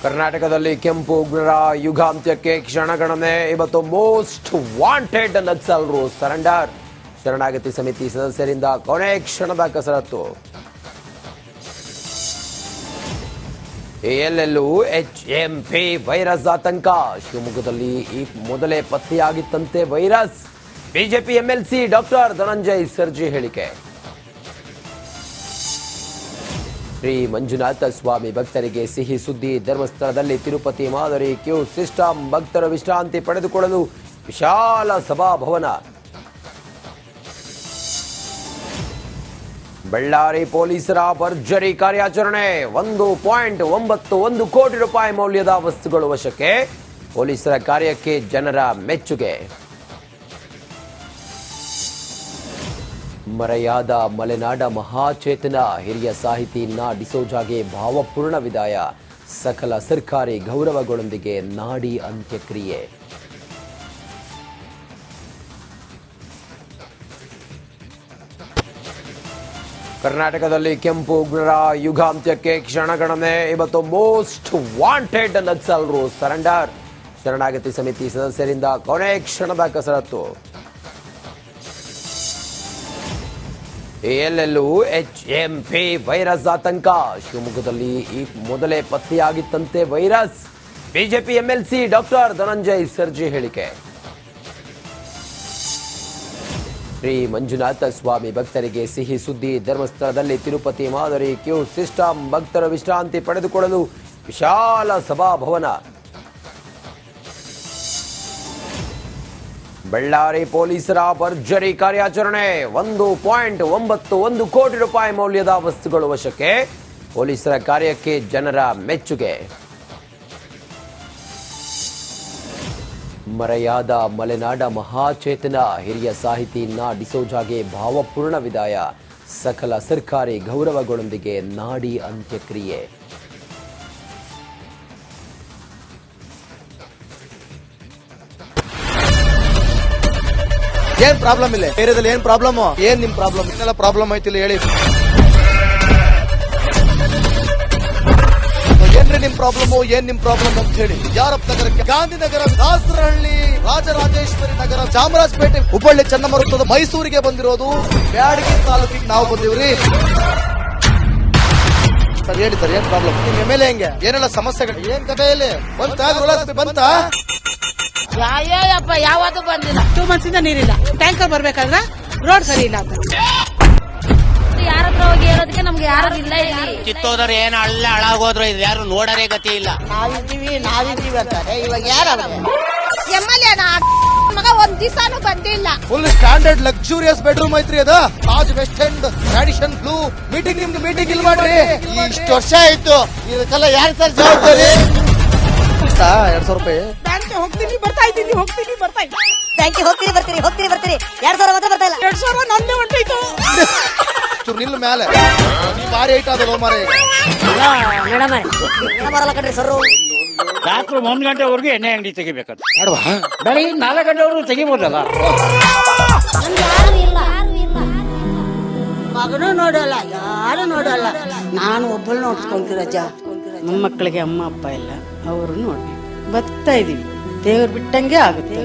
ಕರ್ನಾಟಕದಲ್ಲಿ ಕೆಂಪು ಉಗ್ರರ ಯುಗಾಂತ್ಯಕ್ಕೆ ಕ್ಷಣಗಣನೆ. ಇವತ್ತು ಮೋಸ್ಟ್ ವಾಂಟೆಡ್ ನಕ್ಸಲರು ಸರೆಂಡರ್. ಶರಣಾಗತಿ ಸಮಿತಿ ಸದಸ್ಯರಿಂದ ಕೊನೆ ಕ್ಷಣದ ಕಸರತ್ತು. ಎಲ್ಲೆಲ್ಲೂ HMP ವೈರಸ್ ಆತಂಕ. ಶಿವಮೊಗ್ಗದಲ್ಲಿ ಈ ಮೊದಲೇ ಪತ್ತೆಯಾಗಿತ್ತಂತೆ virus. BJP MLC doctor Dhananjay Sarji ಹೇಳಿಕೆ. ಶ್ರೀ ಮಂಜುನಾಥ ಸ್ವಾಮಿ ಭಕ್ತರಿಗೆ ಸಿಹಿ ಸುದ್ದಿ. ಧರ್ಮಸ್ಥಳದಲ್ಲಿ ತಿರುಪತಿ ಮಾದರಿ ಕ್ಯೂ ಸಿಸ್ಟಮ್. ಭಕ್ತರು ವಿಶ್ರಾಂತಿ ಪಡೆದುಕೊಳ್ಳಲು ವಿಶಾಲ ಸಭಾಭವನ. ಬಳ್ಳಾರಿ ಪೊಲೀಸರ ಭರ್ಜರಿ ಕಾರ್ಯಾಚರಣೆ. 1.91 ಕೋಟಿ ರೂಪಾಯಿ ಮೌಲ್ಯದ ವಸ್ತುಗಳು ವಶಕ್ಕೆ. ಪೊಲೀಸರ ಕಾರ್ಯಕ್ಕೆ ಜನರ ಮೆಚ್ಚುಗೆ. ಮರೆಯಾದ ಮಲೆನಾಡ ಮಹಾಚೇತನ ಹಿರಿಯ ಸಾಹಿತಿ ನಾ ಡಿಸೋಜಾಗೆ ಭಾವಪೂರ್ಣ ವಿದಾಯ. ಸಕಲ ಸರ್ಕಾರಿ ಗೌರವಗಳೊಂದಿಗೆ ನಾಡಿ ಅಂತ್ಯಕ್ರಿಯೆ. ಕರ್ನಾಟಕದಲ್ಲಿ ಕೆಂಪು ಉಗ್ರರ ಯುಗಾಂತ್ಯಕ್ಕೆ ಕ್ಷಣಗಣನೆ. ಇವತ್ತು ಮೋಸ್ಟ್ ವಾಂಟೆಡ್ ನಕ್ಸಲರು ಸರೆಂಡರ್. ಶರಣಾಗತಿ ಸಮಿತಿ ಸದಸ್ಯರಿಂದ ಕೊನೆ ಕ್ಷಣದ ಕಸರತ್ತು. ಎಲ್ಲೆಲ್ಲೂ HMP ವೈರಸ್ ಆತಂಕ. ಶಿವಮೊಗ್ಗದಲ್ಲಿ ಈ ಮೊದಲೇ ಪತ್ತೆಯಾಗಿತ್ತಂತೆ virus. BJP MLC doctor Dhananjay Sarji ಹೇಳಿಕೆ. ಶ್ರೀ ಮಂಜುನಾಥ ಸ್ವಾಮಿ ಭಕ್ತರಿಗೆ ಸಿಹಿ ಸುದ್ದಿ. ಧರ್ಮಸ್ಥಳದಲ್ಲಿ ತಿರುಪತಿ ಮಾದರಿ ಕ್ಯೂ ಸಿಸ್ಟಮ್. ಭಕ್ತರು ವಿಶ್ರಾಂತಿ ಪಡೆದುಕೊಳ್ಳಲು ವಿಶಾಲ ಸಭಾಭವನ. ಬಳ್ಳಾರಿ ಪೊಲೀಸರ ಭರ್ಜರಿ ಕಾರ್ಯಾಚರಣೆ. 1.91 ಕೋಟಿ ರೂಪಾಯಿ ಮೌಲ್ಯದ ವಸ್ತುಗಳು ವಶಕ್ಕೆ. ಪೊಲೀಸರ ಕಾರ್ಯಕ್ಕೆ ಜನರ ಮೆಚ್ಚುಗೆ. ಮರೆಯಾದ ಮಲೆನಾಡ ಮಹಾಚೇತನ ಹಿರಿಯ ಸಾಹಿತಿ ನಾ ಡಿಸೋಜಾಗೆ ಭಾವಪೂರ್ಣ ವಿದಾಯ. ಸಕಲ ಸರ್ಕಾರಿ ಗೌರವಗಳೊಂದಿಗೆ ನಾಡಿ ಅಂತ್ಯಕ್ರಿಯೆ. ಏನ್ ಪ್ರಾಬ್ಲಮ್ ಇಲ್ಲ ಏರಿಯಾದಲ್ಲಿ? ಏನ್ ಪ್ರಾಬ್ಲಮ್? ಏನ್ ನಿಮ್ ಪ್ರಾಬ್ಲಮ್? ಏನೆಲ್ಲ ಪ್ರಾಬ್ಲಮ್ ಆಯ್ತಿಲ್ಲ ಹೇಳಿ. ಏನ್ರಿ ನಿಮ್ ಪ್ರಾಬ್ಲಮ್? ಏನ್ ನಿಮ್ ಪ್ರಾಬ್ಲಮ್ ಅಂತ ಹೇಳಿ. ಯಾರಪ್ಪ ನಗರಕ್ಕೆ? ಗಾಂಧಿನಗರ, ದಾಸರಹಳ್ಳಿ, ರಾಜರಾಜೇಶ್ವರಿ ನಗರ, ಚಾಮರಾಜಪೇಟೆ, ಹುಬ್ಬಳ್ಳಿ, ಚನ್ನಮರುತ್ತದ, ಮೈಸೂರಿಗೆ ಬಂದಿರೋದು. ಬ್ಯಾಡಗಿ ತಾಲೂಕಿಗೆ ನಾವು ಬಂದಿವ್ರಿ. ಸರ್ ಹೇಳಿ ಸರ್, ಏನ್ ಪ್ರಾಬ್ಲಮ್? ನಿಮ್ MLA ಹೆಂಗೆ? ಏನೆಲ್ಲ ಸಮಸ್ಯೆಗಳು? ಏನ್ ಕಥೆ ಇಲ್ಲಿ ಬಂತ? ಅಯ್ಯಪ್ಪ ಯಾವತ್ತೂ ಬಂದಿಲ್ಲ. 2 months ಇಂದ ನೀರಿಲ್ಲ. ಟ್ಯಾಂಕರ್ ಬರ್ಬೇಕಾದ್ರೆ ರೋಡ್ ಸರಿ ಇಲ್ಲ ಅಂತ ಯಾರ ಹತ್ರ ಹೋಗಿ ಹೇಳೋದಕ್ಕೆ ನಮ್ಗೆ ಯಾರು ಇಲ್ಲ. ಕಿತ್ತೋದ್ರೆ ಏನು ಅಲ್ಲ ಹಾಳಾಗೋದ್ರು ಇದು ಯಾರು ನೋಡರೇ ಗತಿ ಇಲ್ಲ. ನಾವಿದ್ದೀವಿ ಅಂತಾರೆ. ಇವಾಗ ಯಾರು MLA ಮಗ ಒಂದ್ ದಿವಸನೂ ಬಂದಿಲ್ಲ. ಫುಲ್ ಸ್ಟ್ಯಾಂಡರ್ಡ್ ಲಕ್ಸುರಿಯಸ್ ಬೆಡ್ರೂಮ್ ಐತ್ರಿ ಅದ. Taj west end tradition blue. ನಿಮ್ದು ಮೀಟಿಂಗ್ ಇಲ್ಲಿ ಮಾಡ್ರಿ. ಇಷ್ಟು ವರ್ಷ ಆಯ್ತು. ಇದಕ್ಕೆಲ್ಲ ಯಾರು ಸರ್ ಜವಾಬ್ದಾರಿ? 200 ರೂಪಾಯಿ ಹೋಗ್ತೀನಿ ಬರ್ತಾ ಇದ್ದೀನಿ. ಬ್ಯಾಂಕಿಗೆ ಹೋಗ್ತೀರಿ ಬರ್ತೀರಿ 2000 ಮಾತ್ರ ಬರ್ತಾ ಇಲ್ಲ. 2000 ನಂದೇ ಹೊಂಟೋಯ್ತು. ನಿಲ್ಲ ಮೇಲೆ ಭಾರಿ ಐಟ್ ಅದಲ್ಲ ಮಾರೇ. ಮೇಡಮ್ ಬರಲ್ಲ ಕಣ್ರಿ ಸರ್. ರಾತ್ರಿ 1 ಗಂಟೆವರೆಗೂ ಎಣ್ಣೆ ಅಂಗಡಿ ತೆಗಿಬೇಕಂತ. ಬೆಳಿಗ್ಗೆ 4 ಗಂಟೆವರೆಗೂ ತೆಗಿಬೋದಲ್ಲ. ಮಗನೂ ನೋಡಲ್ಲ, ಯಾರು ನೋಡಲ್ಲ. ನಾನು ಒಬ್ಬಳು ನೋಡ್ಸ್ಕೊಂತೀರಜ್ಜ. ಮೊಮ್ಮಕ್ಕಳಿಗೆ ಅಮ್ಮ ಅಪ್ಪ ಇಲ್ಲ, ಅವರು ನೋಡಿ ಬರ್ತಾ ಇದೀವಿ. ದೇವ್ರು ಬಿಟ್ಟಂಗೆ ಆಗುತ್ತೆ.